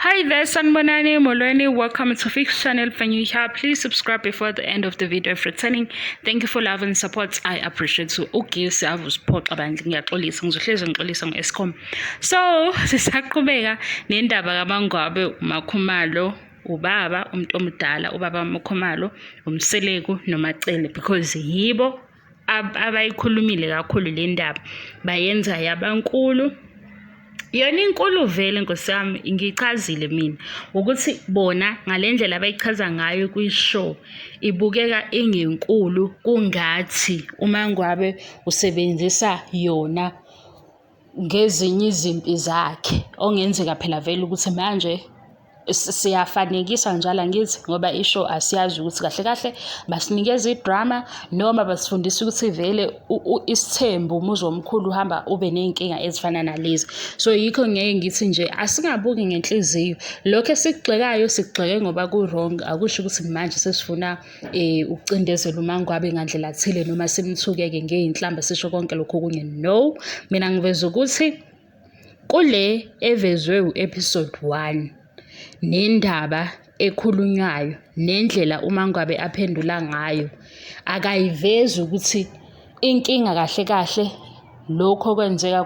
Hi there, Sanbonani Molweni. Welcome to Fix Channel. When you here, please subscribe before the end of the video. If returning, thank you for love and support. I appreciate you. Okay, so I was support abantu ngiyaxolisa ngizohlezi ngixolisa ngeScom. So, sisaqhubeka nendaba kaMangwabe Makhumalo, ubaba umuntu omdala, ubaba Makhumalo, umseleku nomacele because yibo abayikhulumile kakhulu le ndaba bayenza yabankulu. Yona inkulu vele nkosami ngichazile mina ukuthi bona ngalendlela abayichaza ngayo kwishow ibukeka ingenkulu kungathi uMangwabe usebenzisa yona ngezinye izimpi zakhe ongenzeka phela vele ukuthi manje siyafanekisa njalo ngithi ngoba ishow asiyazi ukuthi kahle kahle basinikeza idrama noma basifundisa ukuthi vele isithembu umuzi omkhulu uhamba ube nenkinga ezifana nalezi. So yikho ngeke ngithi nje asingabuki ngenhliziyo lokho esikugxekayo sigxeke ngoba ku wrong, akusho ukuthi manje sesifuna ukucindezela uMangwabe ngandlela thile noma simthukeke ngeinhlamba sisho konke lokho kunye. No, mina ngiveza ukuthi kule evezwe uepisode 1 nendaba ekhulunywayo nendlela uMangwabe aphendula ngayo akayivezi ukuthi inkinga kahle kahle lokho kwenzeka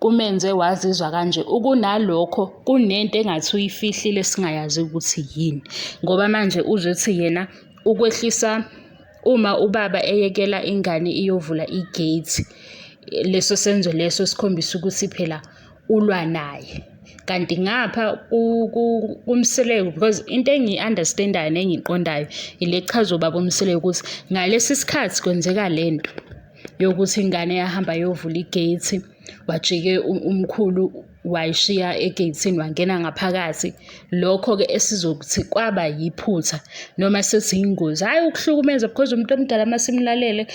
kumenze wazizwa kanje. Ukunalokho kunento engathi uyifihlile singayazi ukuthi yini ngoba manje uzothi yena ukwehlisa uma ubaba eyekela ingane iyovula igate, leso senzo leso sikhombisa ukuthi phela ulwa naye. Kanti ngapha kumseleku because into engiyi-understandayo nengiyiqondayo ile chazo baba umseleku ukuthi ngalesi sikhathi kwenzeka lento yokuthi ingane yahamba yovula igate wajike umkhulu wayishiya egate wangena ngaphakathi. Lokho-ke esizokuthi kwaba yiphutha noma sethi ingozi, hhayi ukuhlukumeza because umuntu omdala masimlalele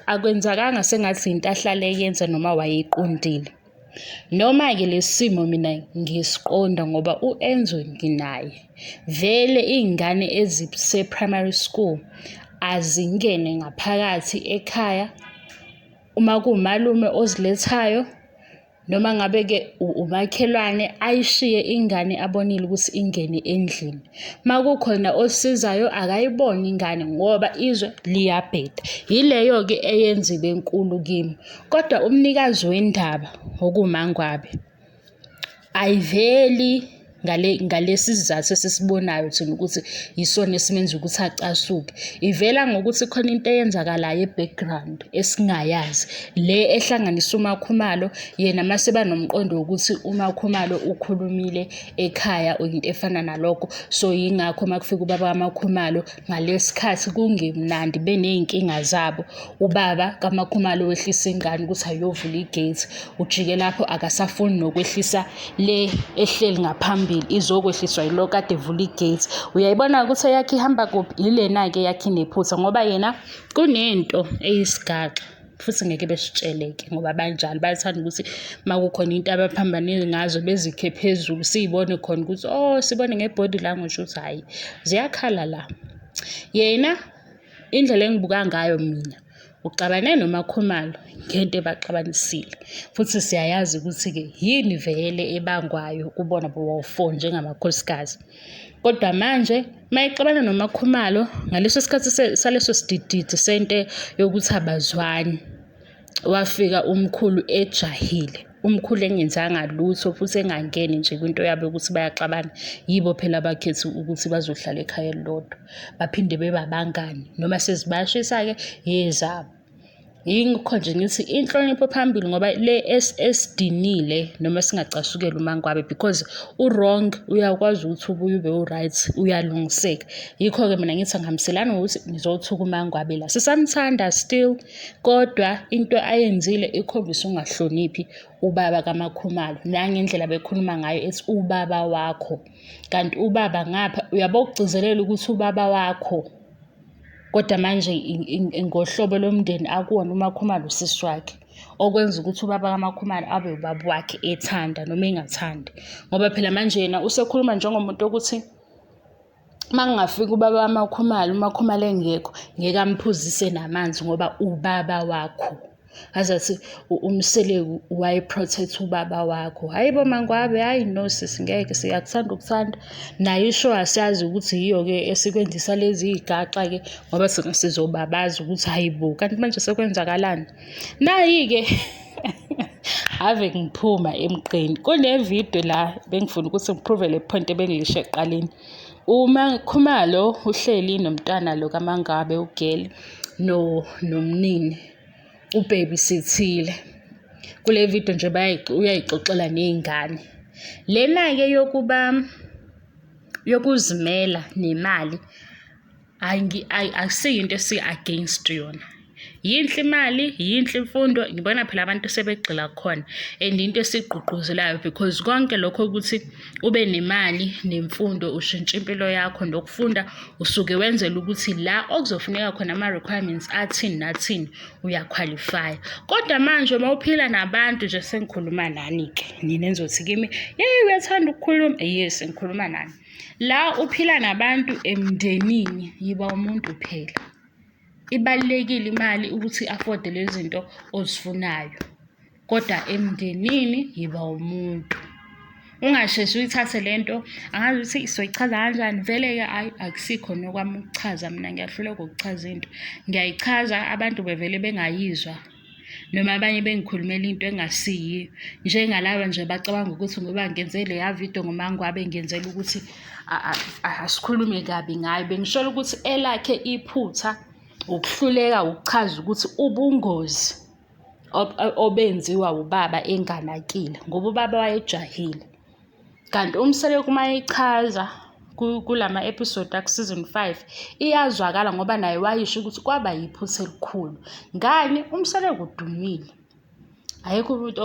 akwenzakanga sengathi into ahlale yenza noma wayeyiqondile. Noma-ke lesi simo mina ngisiqonda ngoba u-Enzo nginaye vele iy'ngane ezise-primary school azingene ngaphakathi ekhaya uma kuwumalume ozilethayo noma ngabe-ke umakhelwane ayishiye ingane abonile ukuthi ingene endlini. Makukhona osizayo akayiboni ingane ngoba izwe liyabheda. Yileyo-ke eyenzile enkulu kimi. Kodwa umnikazi wendaba okuMangwabe ayiveli ngalesi sizathu esisibonayo thina ukuthi yisona esimenza ukuthi acasuke. Ivela ngokuthi khona into eyenzakalayo e-background esingayazi le ehlanganisa uMakhumalo yena mase banomqondo wokuthi uMakhumalo ukhulumile ekhaya or into efana nalokho. So yingakho makufika ubaba kaMakhumalo ngalesikhathi kungemnandi beney'nkinga zabo, ubaba kaMakhumalo wehlisa ingane ukuthi ayovula igate, ujike lapho akasafuni nokwehlisa le ehleli ngaphambili izokwehliswa yilo kade evula igate. Uyayibona ukuthi eyakhe ihamba kuphi ilena-ke eyakhe inephutha ngoba yena kunento eyisigaxa futhi ngeke besitsheleke ngoba banjalo bayathanda ukuthi makukhona into abaphambane ngazo bezikhe phezulu siyibone khona ukuthi sibone nge-body language ukuthi hhayi ziyakhala la. Yena indlela engibuka ngayo mina uxabane noMakhumalo ngento ebaxabanisile futhi siyayazi ukuthi-ke yini vele ebangwayo kubona bowu-4 njengamakhosikazi. Kodwa manje mayexabana noMakhumalo ngaleso sikhathi saleso sidididi sente yokuthi abazwani, wafika umkhulu ejahile, umkhulu engenzanga lutho futhi engangeni nje kwinto yabo ukuthi bayaxabana. Yibo phela abakhethe ukuthi bazohlala ekhaya elilodwa baphinde bebabangani noma sezibashisa-ke yezabo. Yingakho nje ngithi inhlonipho phambili ngoba le esidinile noma singacasukeli uMangwabe because u-wrong uyakwazi ukuthi ubuye ube u-right, uyalungiseka. Yikho-ke mina ngithi angihambiselani ngokuthi ngizothuka uMangwabe la, sisamthanda still kodwa into ayenzile ikhombisa ungahloniphi ubaba kaMakhumalo nangendlela bekhuluma ngayo ethi ubaba wakho, kanti ubaba ngapha uyabo ukugcizelela ukuthi ubaba wakho kodwa manje ngohlobo lomndeni akuwona uMakhumalo usisi wakhe, okwenza ukuthi ubaba kaMakhumalo abe ubaba wakhe ethanda noma engathandi ngoba phela manje yena usekhuluma njengomuntu ukuthi makungafika ubaba kaMakhumalo, uMakhumalo engekho ngeke amphuzise namanzi ngoba ubaba wakho. azathi umseleku wayeprotect ubaba wakho. Hayibo Mangwabe, hayi no sisi ngeke, siyakuthanda ukuthanda. Naye isho asiyazi ukuthi yiyo-ke esikwenzisa lezi igaxa-ke ngoba sina sizobabaza ukuthi hayibo kanti manje sekwenzakalani. Nayi-ke ave ngiphuma emgqeni. Kunevidiyo la bengifuna ukuthi ngiprove le point ebengilisho ekuqaleni. Makhumalo uhleli nomntwana lo kaMangwabe ugeli nomnini ubaby sithile. Kule video nje uyayixoxela ney'ngane. Lena-ke yokuzimela nemali akusiyinto esi-against yona. Yinhle imali, yinhle imfundo, ngibona phela abantu sebegxila khona and into esigqugquzelayo because konke lokho ukuthi ube nemali nemfundo ushintsha impilo yakho nokufunda usuke wenzela ukuthi la okuzofuneka khona ama-requirements athini nathini uyaqualify. Kodwa manje uma uphila nabantu nje sengikhuluma nani-ke nina enizothi kimi yeyi uyathanda ukukhuluma, yes ngikhuluma nani. La uphila nabantu emndenini yiba umuntu phela. Ibalulekile imali ukuthi afford lezi zinto ozifunayo, kodwa emndenini yiba umuntu. Ungasheshi uyithathe lento angazi ukuthi soyichaza kanjani vele-ke hayi akusikho nokwami ukuchaza, mina ngiyahluleka ukuchaza into. Ngiyayichaza abantu bevele bengayizwa noma abanye bengikhulumela into engasiyiyo, njengalaba nje bacabanga ukuthi ngoba ngenze leya video ngoMangwabe ngenzela ukuthi asikhulume kabi ngayo. Bengishola ukuthi elakhe iphutha ukuhluleka ukuchaza ukuthi ubungozi obenziwa ubaba enganakile ngoba ubaba wayejahile. Kanti umseleku uma eyichaza kulama episode aku-season 5 iyazwakala ngoba naye wayisho ukuthi kwaba yiphutha elikhulu. Ngani? Umseleku udumile. Ayikho umuntu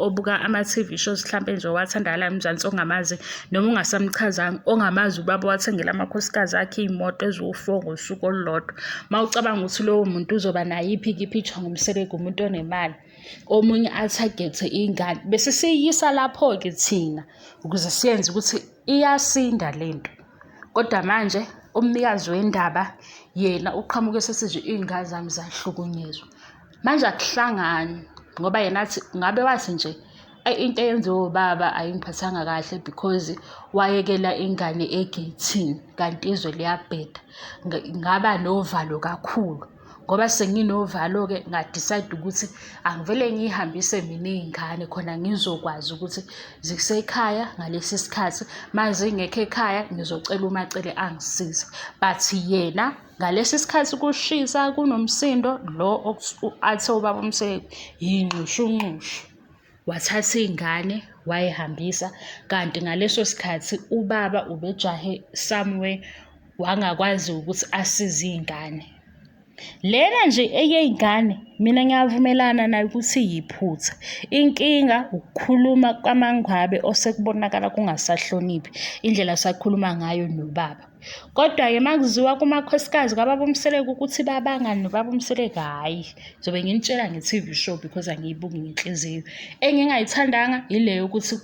obuka ama-TV shows mhlampe nje owathandana la eMzansi ongamazi noma ungasamchazanga, ongamazi ubaba wathengela amakhosikazi akhe iy'moto eziwu-4 ngosuku olulodwa. Uma ucabanga ukuthi lowo muntu uzoba nayiphi-ke ipicture ngomseleku, umuntu onemali. Omunye athagethe iy'ngane bese siyisa lapho-ke thina ukuze siyenze ukuthi iyasinda lento. Kodwa manje umnikazi wendaba yena uqhamuke sesithi iy'ngane zami zahlukunyezwa. Manje akuhlangani ngoba yena athi ngabe wathi nje into eyenziwe ubaba ayingiphathanga kahle because wayekela ingane egeyithini kanti izwe liyabheda. Ngaba novalo kakhulu ngoba senginovalo-ke nga-decide ukuthi angivele ngiyihambise mina iy'ngane khona ngizokwazi ukuthi zisekhaya ngalesi sikhathi. Uma zingekho ekhaya ngizocela umacele angisize. But yena ngalesi sikhathi kushisa kunomsindo lo athe ubaba umseleku yinxushunxushu, wathatha iy'ngane wayihambisa. Kanti ngaleso sikhathi ubaba ubejahe somewhere wangakwazi ukuthi asize iy'ngane. Lena nje eyey'ngane mina ngiyavumelana nayo ukuthi yiphutha. Inkinga ukukhuluma kwaMangwabe osekubonakala kungasahloniphi indlela asakhuluma ngayo nobaba. Kodwa-ke uma kuziwa kumakhosikazi kababa umseleku ukuthi babangani nobaba umseleku, hhayi zobe nginitshela nge-TV show because angiyibuki ngenhliziyo. Engingayithandanga ile yokuthi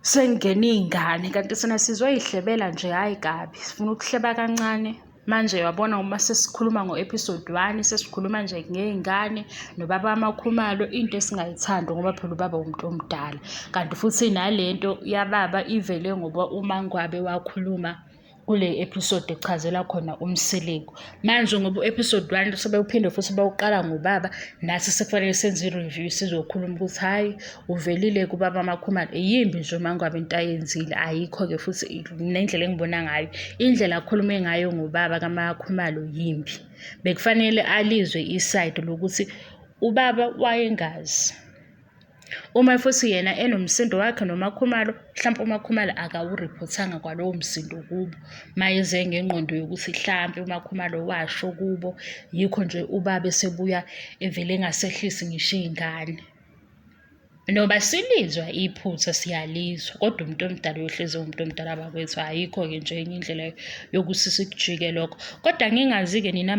sengene iy'ngane kanti sina sizoyihlebela nje hhayi kabi, sifuna ukuhleba kancane. Manje wabona uma sesikhuluma ngo-episode 1 sesikhuluma nje ngey'ngane nobaba Makhumalo, into esingayithandi ngoba phela ubaba umuntu omdala. Kanti futhi nalento yababa ivele ngoba uMangwabe wakhuluma kule episode echazela khona umseleku. Manje ngoba u-episode 1 sebewuphinde futhi bawuqala ngobaba, nathi sekufanele senze i-review sizokhuluma ukuthi hhayi uvelile kubaba Makhumalo. Yimbi nje uMangwabe into ayenzile, ayikho-ke futhi nendlela engibona ngayo indlela akhulume ngayo ngobaba kaMakhumalo yimbi. Bekufanele alizwe iside lokuthi ubaba wayengazi. Uma futhi yena enomsindo wakhe noMakhumalo, mhlawumpe uMakhumalo akawuriphothanga kwalowo msindo kubo. Mayeze ngengqondo yokuthi mhlawumpe uMakhumalo washo kubo, yikho nje ubaba esebuya evele engasehlisi ngisho iy'ngane. Noba silizwa iphutha siyalizwa, kodwa umuntu omdala uyohlezi umuntu omdala bakwethu. Ayikho-ke nje enye indlela yokuthi sikujike lokho. Kodwa ngingazi-ke nina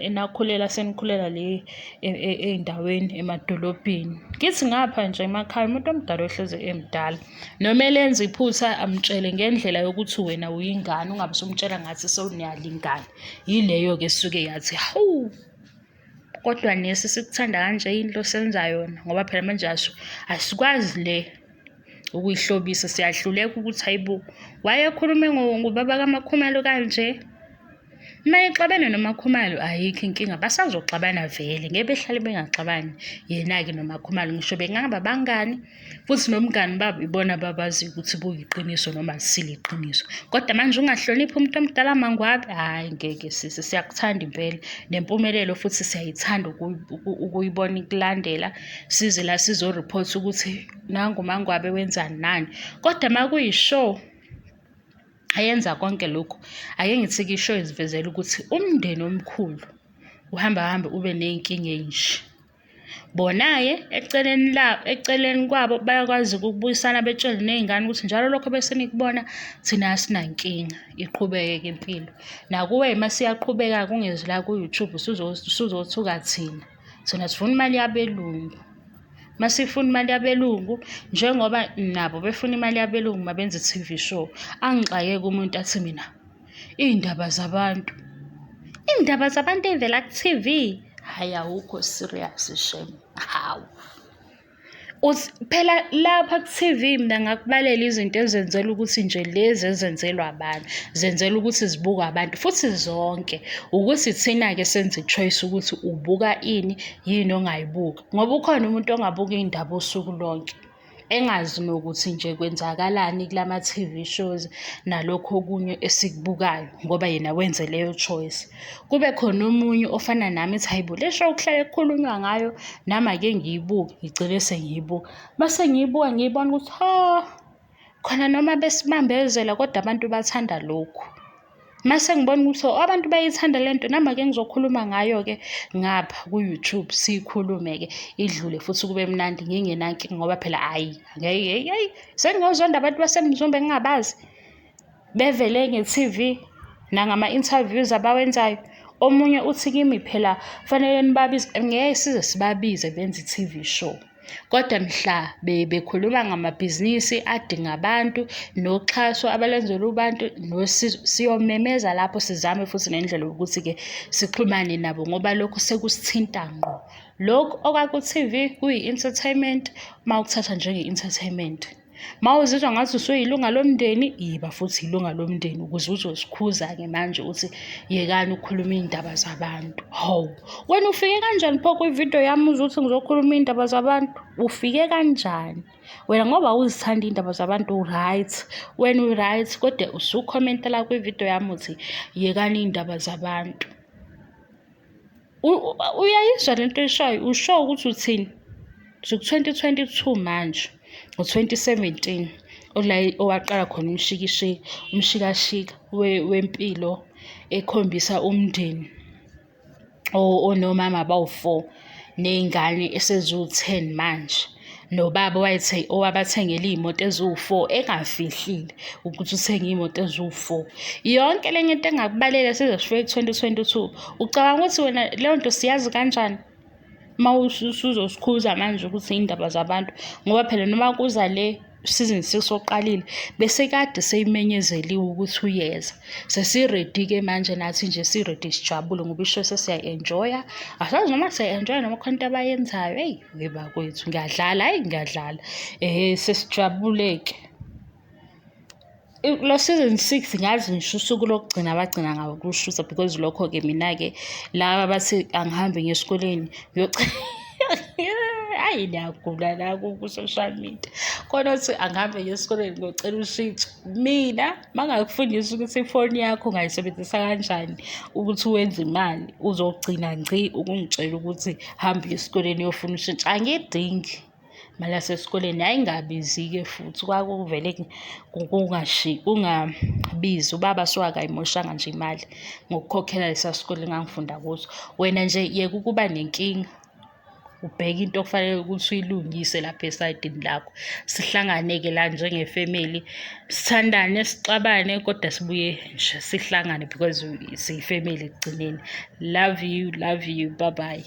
enakhulela senikhulela le ey'ndaweni emadolobheni. Ngithi ngapha nje emakhaya umuntu omdala ohlezi emdala noma elenza iphutha amtshele ngendlela yokuthi wena uyingane, ungabe usumtshela ngathi sewuniyalingana. Yileyo-ke esuke yathi hawu kodwa nesi sikuthanda kanje into senza yona ngoba phela manje asikwazi le ukuyihlobisa, siyahluleka ukuthi hayibo wayekhulume ngobaba kaMakhumalo kanje. Mayexabene noMakhumalo ayikho inkinga, basazoxabana vele, ngeke behlale bengaxabani yena-ke noMakhumalo. Ngisho bengaba bangani futhi nomngani babo ibona babazi ukuthi buyiqiniso noma lisile iqiniso. Kodwa manje ungahloniphi umuntu omdala Mangwabe, hhayi ngeke sisi, siyakuthanda impela nempumelelo futhi siyayithanda ukuyibona ikulandela. Size la sizo-report ukuthi nangu uMangwabe wenzani nani. Kodwa uma kuyishow ayenza konke lokhu, ake ngithi-ke ishow izivezela ukuthi umndeni omkhulu uhamba ube ney'nkinga ey'nje. Bona-ke eceleni kwabo bayakwazi ukubuyisana betshele ney'ngane ukuthi njalo lokho bese nikubona thina asinankinga, iqhubeke-ke impilo. Nakuwe uma siyaqhubeka kungezi la ku-YouTube usuzothuka thina sifuna imali yabelungu. Masifuna imali yabelungu njengoba nabo befuna imali yabelungu mabenza i-TV show, angixakeke umuntu athi mina iy'ndaba zabantu ey'vela ku-TV, hhayi awukho serious shame. Hawu phela lapha ku-TV mina ngakubalela izinto ezenzela ukuthi nje lezi ezenzelwa abantu zenzela ukuthi zibukwe abantu futhi zonke, ukuthi thina-ke senze i-choice ukuthi ubuka yini ongayibuka. Ngoba ukhona umuntu ongabuka iy'ndaba usuku lonke engazi nokuthi nje kwenzakalani kulama TV shows nalokho okunye esikubukayo ngoba yena wenze leyo choice. Kube khona omunye ofana nami ethi hayibo le show kuhlale kukhulunywa ngayo nami ake ngiyibuke, ngigcine sengiyibuka. Mase ngiyibuka ngiyibona ukuthi khona noma besibambezela kodwa abantu bathanda lokhu. Mase ngibona ukuthi abantu bayithanda lento, nami ake ngizokhuluma ngayo-ke ngapha ku-YouTube, siyikhulume-ke idlule futhi kube mnandi ngingenankinga ngoba phela hayi sengiyozonda abantu basemzumbe engingabazi bevele nge-TV nangama-interviews abawenzayo. Omunye uthi kimi phela fanele nibabize, ngeke size sibabize benze i-TV show. Kodwa mhla bekhuluma ngamabhizinisi adinga abantu noxhaso abalenzela abantu nosizo, siyomemeza lapho sizame futhi nendlela yokuthi-ke sixhumane nabo ngoba lokho sekusithinta ngqo. Lokhu okwaku-TV kuyi-entertainment, mawukuthatha njenge-entertainment. Mawuzizwa ngathi usuyilunga lomndeni, yiba futhi ilunga lomndeni ukuze uzosikhuza-ke manje uthi yekani ukukhuluma iy'ndaba zabantu. Hawu wena ufike kanjani pho kwi-video yami uzuthi ngizokhuluma iy'ndaba zabantu? Ufike kanjani wena? Ngoba uzithanda iy'ndaba zabantu right, wena u-right, kodwa usukhomenta la kwi-video yami uthi yekani iy'ndaba zabantu. Uyayizwa lento eshayo, usho ukuthi uthini? Siku-2022 manje, ngo-2017 owaqala khona umshikashika wempilo ekhombisa umndeni onomama abawu-4 ney'ngane eseziwu-10 manje, nobaba owabathengela iy'moto eziwu-4 engafihlile ukuthi uthenge iy'moto eziwu-4. Yonke le nto engakubalela size sifike ku-2022. Ucabanga ukuthi wena leyo nto siyazi kanjani? Usuzosikhuza manje ukuthi iy'ndaba zabantu ngoba phela noma kuza le season 6 oqalile bese kade seyimenyezeliwe ukuthi uyeza. Sesiredi-ke manje nathi nje siredi sijabule ngoba isho sesiya-enjoya. Asazi noma siya-enjoya noma khona into abayenzayo. Weba kwethu ngiyadlala, sesijabule-ke. Lo season 6 ngazi ngisho usuku lokugcina abagcina ngabo kushusa because lokho-ke mina-ke laba bathi angihambe ngesikoleni hayi niyagula la ku-social media khona uthi angihambe ngesikoleni ngiyocela ushintsho. Mina mangakufundisa ukuthi ifoni yakho ungayisebenzisa kanjani ukuthi wenze imali uzogcina ngci ukungitshela ukuthi hambe esikoleni uyofuna ushintsho, angidingi mali yasesikoleni. Ayingabizi-ke futhi kwakuvele kungabizi, ubaba akayimoshanga nje imali ngokukhokhela lesa sikole engangifunda kuso. Wena nje yeka ukuba nenkinga, ubheke into okufanele ukuthi uyilungise lapha esayidini lakho. Sihlangane-ke la njengefamily, sithandane, sixabane, kodwa sibuye nje sihlangane because siyifamily ekugcineni. Love you, bye bye.